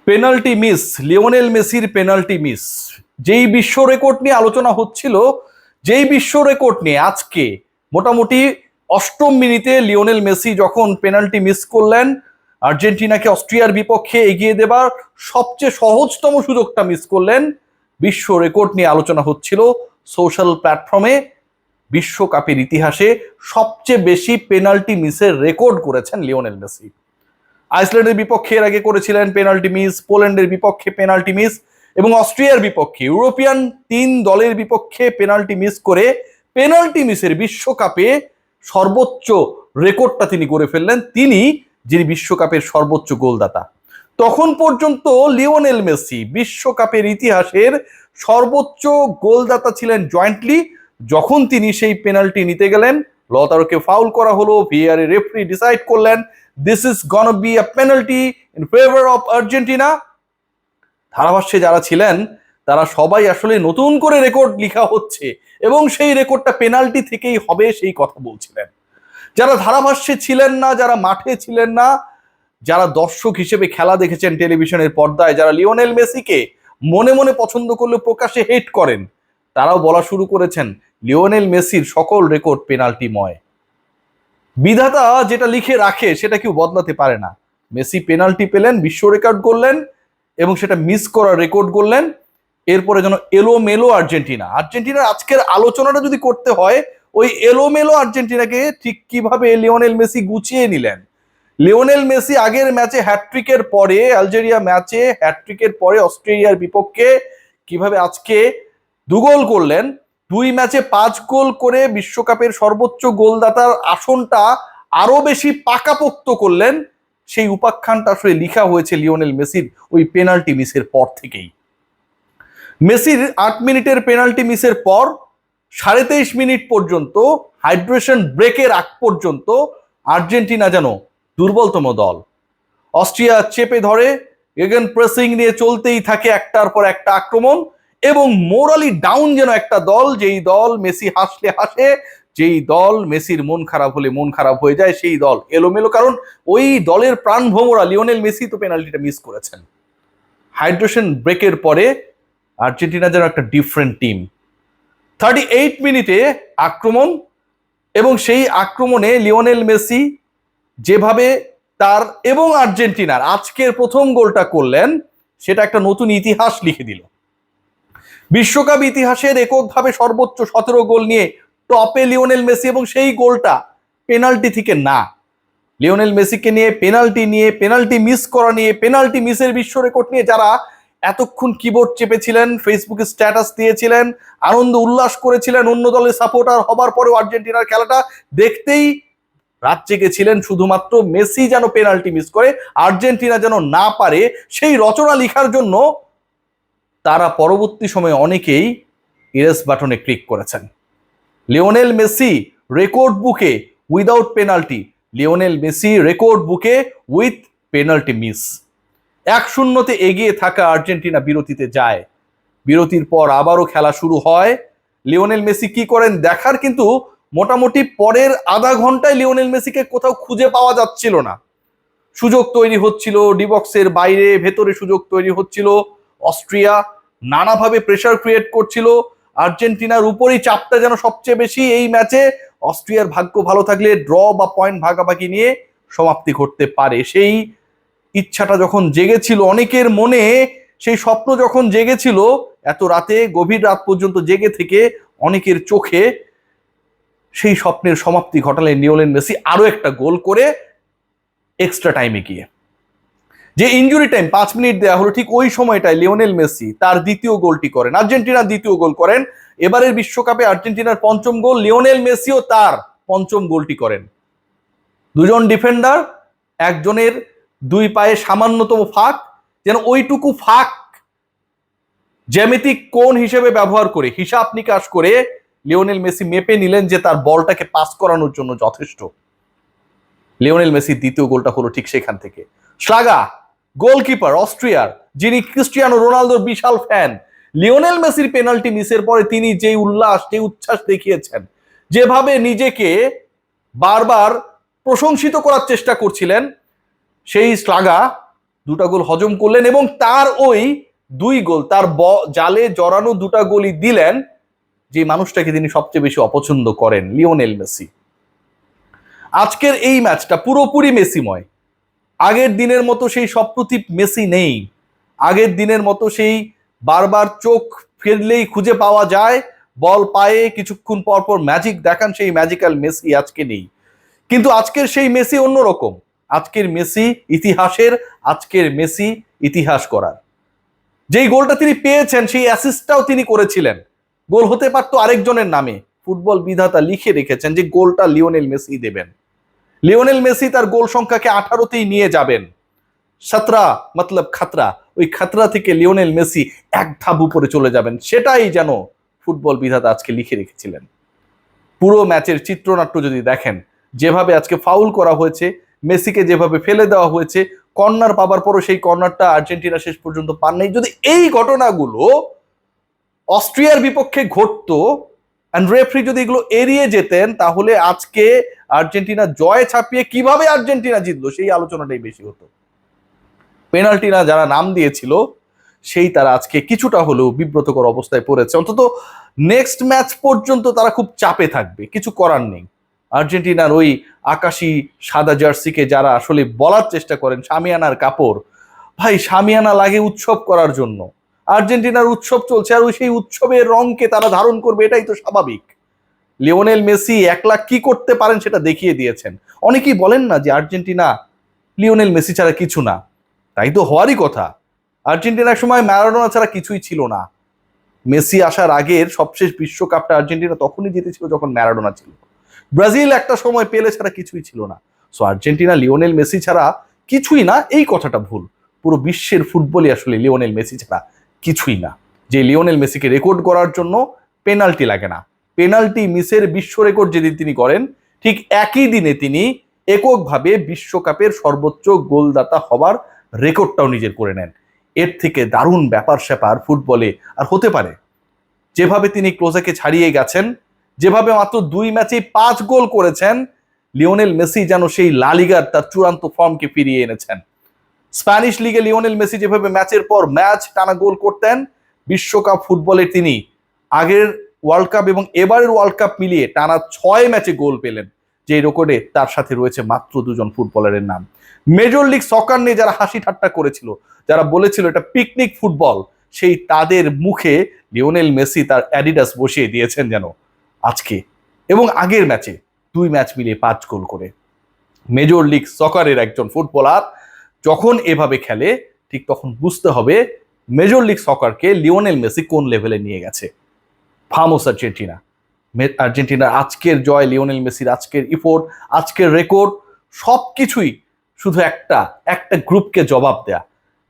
Penalty miss, Lionel মেসির penalty miss. যেই বিশ্ব রেকর্ড নিয়ে আলোচনা হচ্ছিল, যেই বিশ্ব রেকর্ড নিয়ে আজকে মোটামুটি অষ্টম মিনিটে লিওনেল মেসি যখন পেনাল্টি মিস করলেন, আর্জেন্টিনাকে অস্ট্রিয়ার বিপক্ষে এগিয়ে দেবার সবচেয়ে সহজতম সুযোগটা মিস করলেন, বিশ্ব রেকর্ড নিয়ে আলোচনা হচ্ছিল সোশ্যাল প্ল্যাটফর্মে। বিশ্বকাপের ইতিহাসে সবচেয়ে বেশি পেনাল্টি মিসের রেকর্ড করেছেন লিওনেল মেসি। আইসল্যান্ডের বিপক্ষে এর আগে করেছিলেন পেনাল্টি মিস, পোল্যান্ডের বিপক্ষে পেনাল্টি মিস এবং অস্ট্রিয়ার বিপক্ষে ইউরোপিয়ান 3 দলের বিপক্ষে পেনাল্টি মিস করে পেনাল্টি মিসের বিশ্বকাপে সর্বোচ্চ রেকর্ডটা তিনি করে ফেললেন। তিনি যিনি বিশ্বকাপের সর্বোচ্চ গোলদাতা। তখন পর্যন্ত লিওনেল মেসি বিশ্বকাপের ইতিহাসের সর্বোচ্চ গোলদাতা ছিলেন জয়েন্টলি। যখন তিনি সেই পেনাল্টি নিতে গেলেন, লতারোকে ফাউল করা হলো, ভিআর রেফারি ডিসাইড করলেন this is gonna be a penalty in favour of Argentina. ধারাভাষ্যে যারা ছিলেন তারা সবাই আসলে নতুন করে রেকর্ড লেখা হচ্ছে এবং সেই রেকর্ডটা পেনাল্টি থেকেই হবে সেই কথা বলছিলেন। যারা ধারাভাষ্যে ছিলেন না, যারা মাঠে ছিলেন না, যারা দর্শক হিসেবে খেলা দেখেছেন টেলিভিশনের পর্দায়, যারা লিওনেল মেসিকে মনে মনে পছন্দ করলে প্রকাশ্যে হেট করেন, তারাও বলা শুরু করেছেন লিওনেল মেসির সকল রেকর্ড পেনাল্টিময়। বিধাতা যেটা লিখে রাখে সেটা কেউ বদলাতে পারে না। মেসি পেনাল্টি পেলেন, বিশ্ব রেকর্ড করলেন এবং সেটা মিস করার রেকর্ড করলেন। এরপরে যেন এলোমেলো আর্জেন্টিনার আজকের আলোচনাটা যদি করতে হয়, ওই এলোমেলো আর্জেন্টিনাকে ঠিক কিভাবে লিওনেল মেসি গুছিয়ে নিলেন। লিওনেল মেসি আগের ম্যাচে হ্যাটট্রিকের পরে, আলজেরিয়া ম্যাচে হ্যাটট্রিকের পরে অস্ট্রেলিয়ার বিপক্ষে কিভাবে আজকে 2 গোল করলেন, 2 ম্যাচে 5 গোল করে বিশ্বকাপের সর্বোচ্চ গোলদাতার আসনটা আরো বেশি পাকাপোক্ত করলেন, সেই উপাখ্যানটা আসলে লেখা হয়েছে লিওনেল মেসির ওই পেনাল্টি মিসের পর থেকেই। মেসির 8 মিনিটের পেনাল্টি মিসের পর 23.5 মিনিট পর্যন্ত, হাইড্রেশন ব্রেকের আগ পর্যন্ত আর্জেন্টিনা যেন দুর্বলতম দল। অস্ট্রিয়া চেপে ধরে, গেগেন প্রেসিং নিয়ে চলতেই থাকে একটার পর একটা আক্রমণ, এবং মোরালি ডাউন যেন একটা দল, যেই দল মেসি হাসলে হাসে, যেই দল মেসির মন খারাপ হলে মন খারাপ হয়ে যায়, সেই দল এলোমেলো। কারণ ওই দলের প্রাণভোমরা লিওনেল মেসি তো পেনাল্টিটা মিস করেছেন। হাইড্রেশন ব্রেকের পরে আর্জেন্টিনা যেন একটা ডিফারেন্ট টিম। 38 মিনিটে আক্রমণ, এবং সেই আক্রমণে লিওনেল মেসি যেভাবে তার এবং আর্জেন্টিনার আজকের প্রথম গোলটা করলেন, সেটা একটা নতুন ইতিহাস লিখে দিল। বিশ্বকাপ ইতিহাসের এককভাবে সর্বোচ্চ 17 গোল নিয়ে টপে লিওনেল মেসি, এবং সেই গোলটা পেনাল্টি থেকে না। লিওনেল মেসিকে নিয়ে পেনাল্টি মিস করা নিয়ে, পেনাল্টি মিসের বিশ্ব রেকর্ড নিয়ে যারা এতক্ষণ কিবোর্ড চেপেছিলেন, ফেসবুকে স্ট্যাটাস দিয়েছিলেন, আনন্দ উল্লাস করেছিলেন, অন্য দলের সাপোর্টার হবার পরেও আর্জেন্টিনার খেলাটা দেখতেই রাত জেগেছিলেন শুধুমাত্র মেসি যেন পেনাল্টি মিস করে, আর্জেন্টিনা যেন না পারে, সেই রচনা লেখার জন্য তারা পরবর্তী সময়ে অনেকেই ইরেজ বাটনে ক্লিক করেছেন। লিওনেল মেসি রেকর্ড বুকে without penalty, Lionel Messi record বুকে উইথ পেনাল্টি মিস। 1-0 এগিয়ে থাকা আর্জেন্টিনা বিরতিতে যায়। বিরতির পর আবারও খেলা শুরু হয়। লিওনেল মেসি কি করেন দেখার, কিন্তু মোটামুটি পরের আধা ঘন্টায় লিওনেল মেসিকে কোথাও খুঁজে পাওয়া যাচ্ছিল না। সুযোগ তৈরি হচ্ছিল ডিবক্সের বাইরে, ভেতরে সুযোগ তৈরি হচ্ছিল। অস্ট্রিয়া নানাভাবে প্রেসার ক্রিয়েট করছিল। আর্জেন্টিনার উপরই চাপটা যেন সবচেয়ে বেশি এই ম্যাচে। অস্ট্রিয়ার ভাগ্য ভালো থাকলে ড্র বা পয়েন্ট ভাগাভাগি নিয়ে সমাপ্তি ঘটতে পারে। সেই ইচ্ছাটা যখন জেগেছিল অনেকের মনে, সেই স্বপ্ন যখন জেগেছিল, এত রাতে গভীর রাত পর্যন্ত জেগে থেকে অনেকের চোখে সেই স্বপ্নের সমাপ্তি ঘটালেন লিওনেল মেসি আরো একটা গোল করে এক্সট্রা টাইমে গিয়ে। যে ইনজুরি টাইম 5 মিনিট দেওয়া হলো, ঠিক ওই সময়টায় লিওনেল মেসি তার দ্বিতীয় গোলটি করেন, আর্জেন্টিনার দ্বিতীয় গোল করেন। এবারের বিশ্বকাপে আর্জেন্টিনার 5ম গোল, লিওনেল মেসিও তার 5ম গোলটি করেন। দুজন ডিফেন্ডার, একজনের 2 পায়ে সামান্যতম ফাঁক, যেন ওইটুকু ফাঁক জ্যামিতিক কোণ হিসেবে ব্যবহার করে, হিসাব নিকাশ করে লিওনেল মেসি মেপে নিলেন যে তার বলটাকে পাস করানোর জন্য যথেষ্ট। লিওনেল মেসির দ্বিতীয় গোলটা হলো ঠিক সেখান থেকে। স্লাগা গোলকিপার অস্ট্রিয়ার, যিনি ক্রিস্টিয়ানো রোনালদোর বিশাল ফ্যান, লিওনেল মেসির পেনাল্টি মিসের পরে তিনি যে উল্লাস, যে উচ্ছ্বাস দেখিয়েছেন, যেভাবে নিজেকে বারবার প্রশংসিত করার চেষ্টা করছিলেন, সেই স্লাগা দুটা গোল হজম করলেন এবং তার ওই দুই গোল, তার জালে জড়ানো দুটা গোলই দিলেন যে মানুষটাকে তিনি সবচেয়ে বেশি অপছন্দ করেন, লিওনেল মেসি। আজকের এই ম্যাচটা পুরোপুরি মেসিময়। আগের দিনের মতো সেই সপ্রতিভ মেসি নেই। আগের দিনের মতো সেই বারবার চোখ ফেললেই খুঁজে পাওয়া যায়, বল পায়ে কিছুক্ষণ পর পর ম্যাজিক দেখান, সেই ম্যাজিক্যাল মেসি আজকে নেই। কিন্তু আজকের সেই মেসি অন্যরকম। আজকের মেসি ইতিহাসের, আজকের মেসি ইতিহাস করার। যেই গোলটা তিনি পেয়েছেন সেই অ্যাসিস্টটাও তিনি করেছিলেন। গোল হতে পারতো আরেকজনের নামে, ফুটবল বিধাতা লিখে রেখেছেন যে গোলটা লিওনেল মেসি দেবেন। লিওনেল মেসি তার গোল সংখ্যাকে 18তেই নিয়ে যাবেন। 17 মতলব খাতরা, ওই খাতরা থেকে লিওনেল মেসি এক ধাপ উপরে চলে যাবেন, সেটাই যেন ফুটবল বিধাতা আজকে লিখে রেখেছিলেন। পুরো ম্যাচের চিত্রনাট্য যদি দেখেন, যেভাবে আজকে ফাউল করা হয়েছে, মেসিকে যেভাবে ফেলে দেওয়া হয়েছে, কর্নার পাবার পরও সেই কর্নারটা আর্জেন্টিনা শেষ পর্যন্ত পান নাই, যদি এই ঘটনাগুলো অস্ট্রিয়ার বিপক্ষে ঘটতো এন্ড রেফারি যদি এগুলো এড়িয়ে যেতেন, তাহলে আজকে আর্জেন্টিনা জয় ছাপিয়ে কিভাবে আর্জেন্টিনা জিতলো সেই আলোচনাটাই বেশি হতো। পেনাল্টি না যারা নাম দিয়েছিল সেই তারা আজকে কিছুটা হলেও বিব্রতকর অবস্থায় পড়েছে। অন্তত নেক্সট ম্যাচ পর্যন্ত তারা খুব চাপে থাকবে, কিছু করার নেই। আর্জেন্টিনার ওই আকাশি সাদা জার্সিকে যারা আসলে বলার চেষ্টা করেন শামিয়ানার কাপড়, ভাই শামিয়ানা লাগে উৎসব করার জন্য। আর্জেন্টিনার উৎসব চলছে আর ওই সেই উৎসবের রংকে তারা ধারণ করবে, এটাই তো স্বাভাবিক। লিওনেল মেসি একলা কি করতে পারেন সেটা দেখিয়ে দিয়েছেন। অনেকেই বলেন না যে আর্জেন্টিনা লিওনেল মেসি ছাড়া কিছু না, তাই তো হওয়ারই কথা। আর্জেন্টিনার সময় ম্যারাডোনা ছাড়া কিছুই ছিল না। মেসি আসার আগের সবশেষ বিশ্বকাপটা আর্জেন্টিনা তখনই জিতেছিল যখন ম্যারাডোনা ছিল। ব্রাজিল একটা সময় পেলে ছাড়া কিছুই ছিল না। সো আর্জেন্টিনা লিওনেল মেসি ছাড়া কিছুই না, এই কথাটা ভুল। পুরো বিশ্বের ফুটবলই আসলে লিওনেল মেসি ছাড়া কিছুই না। যে লিওনেল মেসিকে রেকর্ড করার জন্য পেনাল্টি লাগে না, পেনাল্টি মিসের বিশ্ব রেকর্ড যেদিন তিনি করেন, ঠিক একই দিনে তিনি এককভাবে বিশ্বকাপের সর্বোচ্চ গোলদাতা হবার রেকর্ডটাও নিজের করে নেন। এর থেকে দারুণ ব্যাপার স্যাপার ফুটবলে আর হতে পারে? যেভাবে তিনি ক্লোজাকে ছাড়িয়ে গেছেন, যেভাবে মাত্র 2 ম্যাচে 5 গোল করেছেন, লিওনেল মেসি যেন সেই লা লিগার তার চূড়ান্ত ফর্মকে ফিরিয়ে এনেছেন। স্প্যানিশ লিগে লিওনেল মেসি যেভাবে ম্যাচের পর ম্যাচ টানা গোল করতেন, বিশ্বকাপ ফুটবলে তিনি আগের ওয়ার্ল্ড কাপ এবং এবারের ওয়ার্ল্ড কাপ মিলিয়ে টানা 6 ম্যাচে গোল পেলেন, যে রেকর্ডে তার সাথে রয়েছে মাত্র 2 জন ফুটবলারের নাম। মেজর লিগ সকার নিয়ে যারা হাসি ঠাট্টা করেছিল, যারা বলেছিল এটা পিকনিক ফুটবল, সেই তাদের মুখে লিওনেল মেসি তার অ্যাডিডাস বসিয়ে দিয়েছেন যেন আজকে এবং আগের ম্যাচে 2 ম্যাচ মিলিয়ে 5 গোল করে। মেজর লিগ সকারের একজন ফুটবলার যখন এভাবে খেলে, ঠিক তখন বুঝতে হবে মেজর লিগ সকারকে লিওনেল মেসি কোন লেভেলে নিয়ে গেছে। ফামোস আর্জেন্টিনা। আর্জেন্টিনার আজকের জয়, লিওনেল মেসির আজকের ইফোর্ট, আজকের রেকর্ড, সবকিছুই শুধু একটা গ্রুপকে জবাব দেয়া,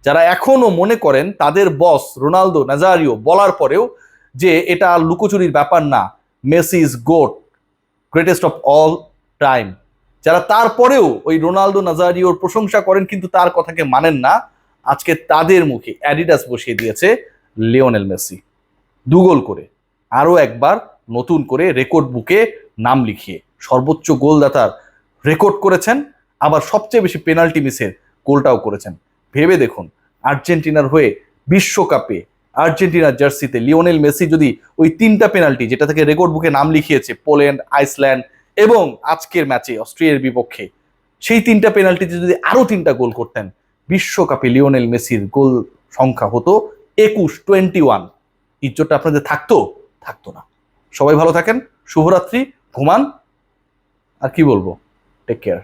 যারা এখনো মনে করেন তাদের বস রোনালদো নাজারিও বলার পরেও যে এটা লুকোচুরির ব্যাপার না, Messi is goat, greatest of all time, যারা তারপরেও ওই রোনালদো নাজারিওর প্রশংসা করেন কিন্তু তার কথাকে মানেন না, আজকে তাদের মুখে অ্যাডিডাস বসিয়ে দিয়েছে লিওনেল মেসি। 2 গোল করে আরো একবার নতুন করে রেকর্ড বুকে নাম লিখিয়ে সর্বোচ্চ গোলদাতার রেকর্ড করেছেন, আবার সবচেয়ে বেশি পেনাল্টি মিসের গোলটাও করেছেন। ভেবে দেখুন, আর্জেন্টিনার হয়ে বিশ্বকাপে আর্জেন্টিনার জার্সিতে লিওনেল মেসি যদি ওই 3টা পেনাল্টি, যেটা থেকে রেকর্ড বুকে নাম লিখিয়েছে পোল্যান্ড, আইসল্যান্ড এবং আজকের ম্যাচে অস্ট্রিয়ার বিপক্ষে, সেই 3টা পেনাল্টিতে যদি আরো 3টা গোল করতেন, বিশ্বকাপে লিওনেল মেসির গোল সংখ্যা হতো 21। ইজ্জতটা আপনাদের থাকতো না। সবাই ভালো থাকেন, শুভরাত্রি, ঘুমান, আর কি বলবো, টেক কেয়ার।